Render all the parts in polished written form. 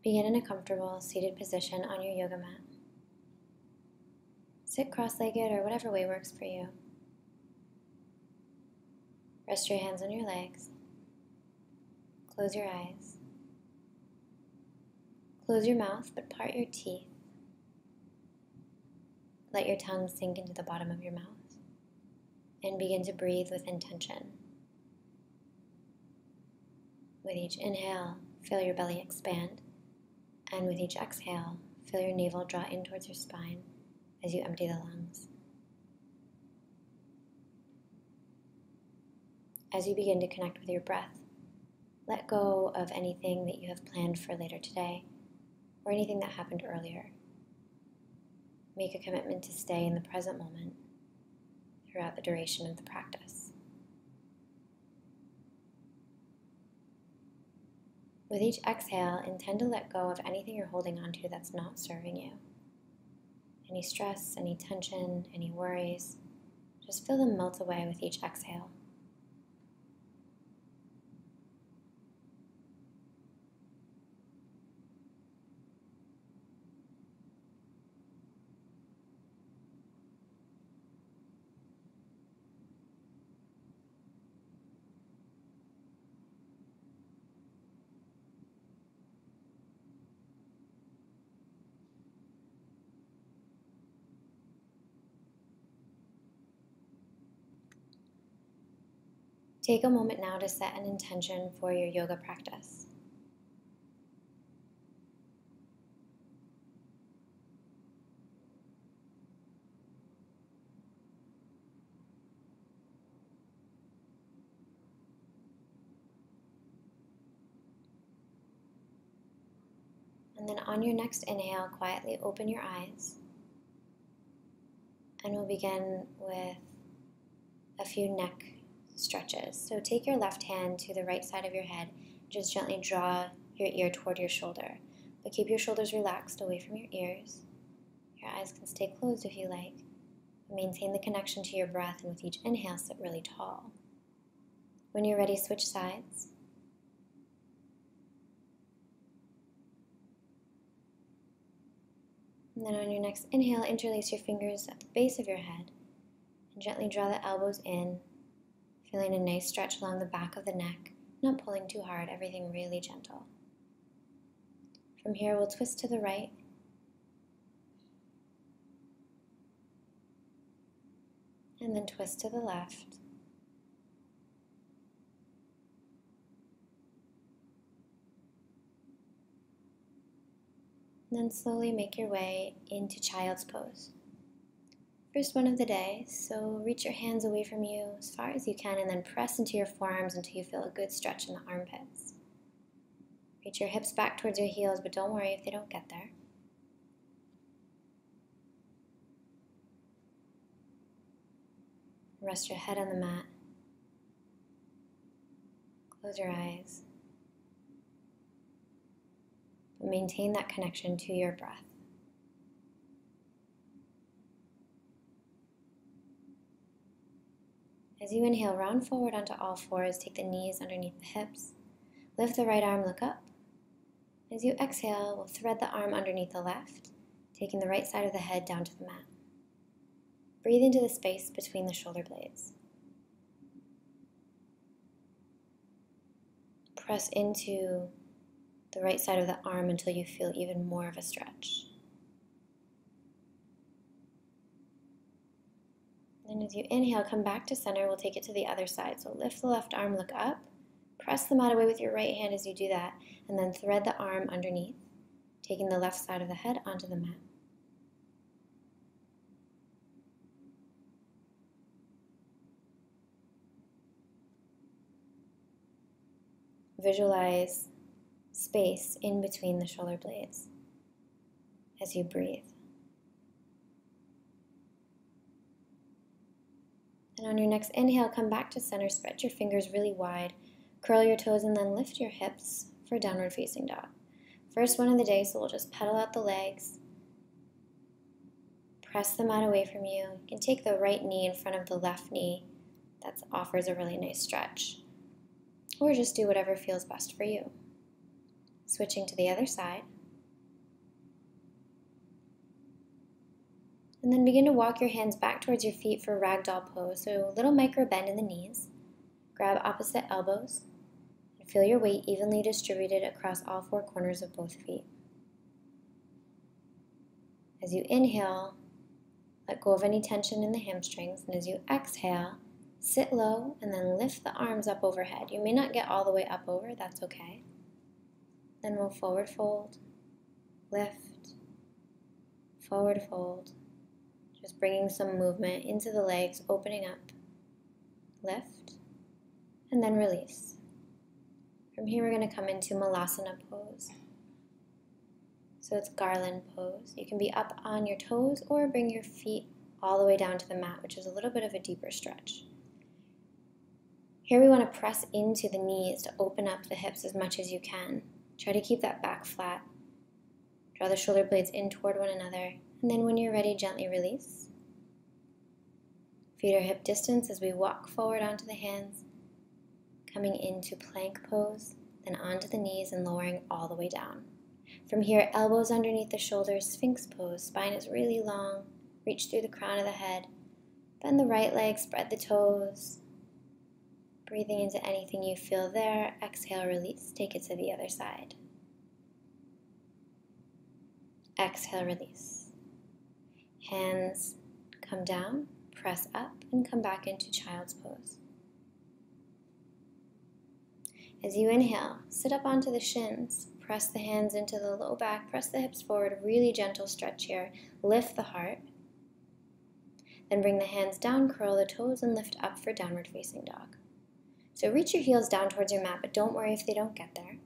Begin in a comfortable seated position on your yoga mat. Sit cross-legged or whatever way works for you. Rest your hands on your legs. Close your eyes. Close your mouth, but part your teeth. Let your tongue sink into the bottom of your mouth. And begin to breathe with intention. With each inhale, feel your belly expand. And with each exhale, feel your navel draw in towards your spine as you empty the lungs. As you begin to connect with your breath, let go of anything that you have planned for later today or anything that happened earlier. Make a commitment to stay in the present moment throughout the duration of the practice. With each exhale, intend to let go of anything you're holding on to that's not serving you. Any stress, any tension, any worries, just feel them melt away with each exhale. Take a moment now to set an intention for your yoga practice. And then on your next inhale, quietly open your eyes. And we'll begin with a few neck stretches. So take your left hand to the right side of your head. Just gently draw your ear toward your shoulder. But keep your shoulders relaxed away from your ears. Your eyes can stay closed if you like. Maintain the connection to your breath, and with each inhale, sit really tall. When you're ready, switch sides. And then on your next inhale, interlace your fingers at the base of your head and gently draw the elbows in, feeling a nice stretch along the back of the neck, not pulling too hard, everything really gentle. From here, we'll twist to the right. And then twist to the left. And then slowly make your way into child's pose. First one of the day, so reach your hands away from you as far as you can and then press into your forearms until you feel a good stretch in the armpits. Reach your hips back towards your heels, but don't worry if they don't get there. Rest your head on the mat. Close your eyes. But maintain that connection to your breath. As you inhale, round forward onto all fours, take the knees underneath the hips. Lift the right arm, look up. As you exhale, we'll thread the arm underneath the left, taking the right side of the head down to the mat. Breathe into the space between the shoulder blades. Press into the right side of the arm until you feel even more of a stretch. And as you inhale, come back to center. We'll take it to the other side. So lift the left arm, look up. Press the mat away with your right hand as you do that. And then thread the arm underneath, taking the left side of the head onto the mat. Visualize space in between the shoulder blades as you breathe. And on your next inhale, come back to center, spread your fingers really wide, curl your toes, and then lift your hips for downward facing dog. First one of the day, so we'll just pedal out the legs, press the mat away from you. You can take the right knee in front of the left knee. That offers a really nice stretch. Or just do whatever feels best for you. Switching to the other side. And then begin to walk your hands back towards your feet for ragdoll pose. So a little micro bend in the knees. Grab opposite elbows and feel your weight evenly distributed across all four corners of both feet. As you inhale, let go of any tension in the hamstrings, and as you exhale, sit low and then lift the arms up overhead. You may not get all the way up over, that's okay. Then we'll forward fold, lift, forward fold. Just bringing some movement into the legs, opening up, lift, and then release. From here, we're going to come into malasana pose. So it's garland pose. You can be up on your toes or bring your feet all the way down to the mat, which is a little bit of a deeper stretch. Here we want to press into the knees to open up the hips as much as you can. Try to keep that back flat. Draw the shoulder blades in toward one another, and then when you're ready, gently release. Feet are hip distance as we walk forward onto the hands, coming into plank pose, then onto the knees and lowering all the way down. From here, elbows underneath the shoulders, sphinx pose. Spine is really long. Reach through the crown of the head. Bend the right leg, spread the toes. Breathing into anything you feel there. Exhale, release. Take it to the other side. Exhale, release. Hands come down, press up, and come back into child's pose. As you inhale, sit up onto the shins. Press the hands into the low back, press the hips forward, really gentle stretch here. Lift the heart. Then bring the hands down, curl the toes, and lift up for downward facing dog. So reach your heels down towards your mat, but don't worry if they don't get there.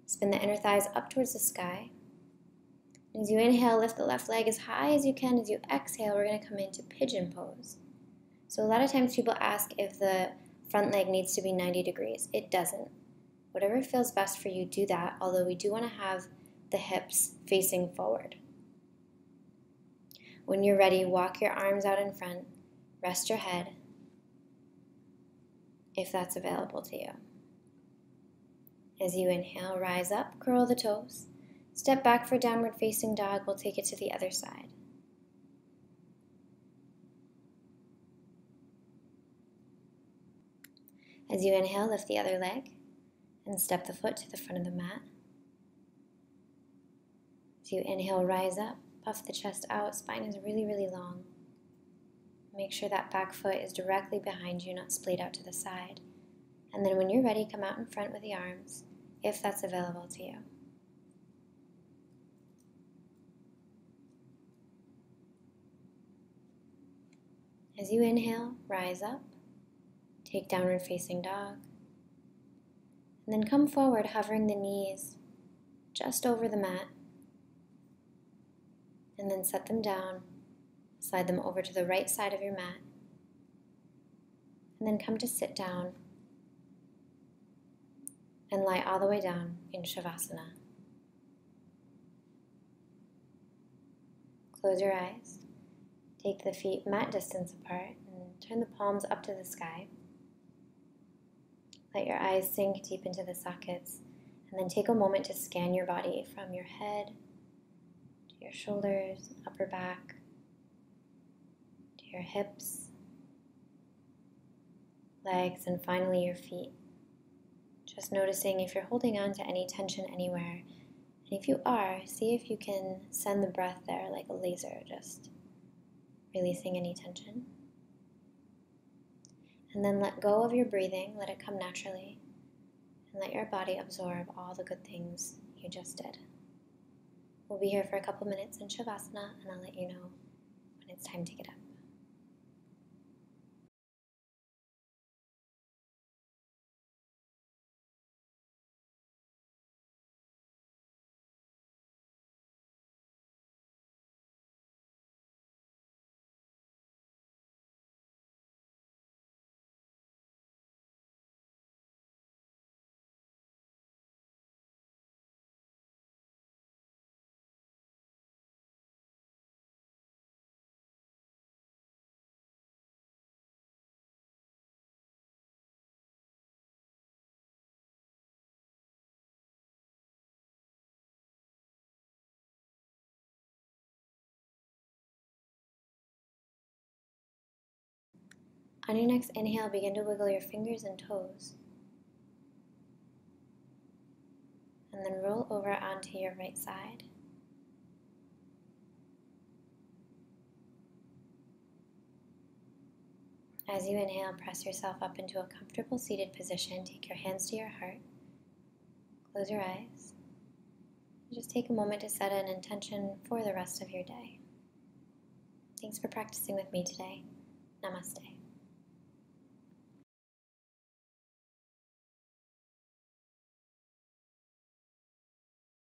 Spin the inner thighs up towards the sky. As you inhale, lift the left leg as high as you can. As you exhale, we're going to come into pigeon pose. So a lot of times people ask if the front leg needs to be 90 degrees. It doesn't. Whatever feels best for you, do that, although we do want to have the hips facing forward. When you're ready, walk your arms out in front, rest your head, if that's available to you. As you inhale, rise up, curl the toes, step back for downward facing dog. We'll take it to the other side. As you inhale, lift the other leg and step the foot to the front of the mat. As you inhale, rise up, puff the chest out, spine is really, really long. Make sure that back foot is directly behind you, not splayed out to the side. And then when you're ready, come out in front with the arms, if that's available to you. As you inhale, rise up, take downward facing dog, and then come forward, hovering the knees just over the mat, and then set them down, slide them over to the right side of your mat, and then come to sit down and lie all the way down in Shavasana. Close your eyes, take the feet mat distance apart, and turn the palms up to the sky. Let your eyes sink deep into the sockets, and then take a moment to scan your body from your head to your shoulders, upper back, to your hips, legs, and finally your feet. Just noticing if you're holding on to any tension anywhere, and if you are, see if you can send the breath there like a laser, just releasing any tension. And then let go of your breathing, let it come naturally, and let your body absorb all the good things you just did. We'll be here for a couple minutes in Shavasana, and I'll let you know when it's time to get up. On your next inhale, begin to wiggle your fingers and toes. And then roll over onto your right side. As you inhale, press yourself up into a comfortable seated position. Take your hands to your heart. Close your eyes. Just take a moment to set an intention for the rest of your day. Thanks for practicing with me today. Namaste.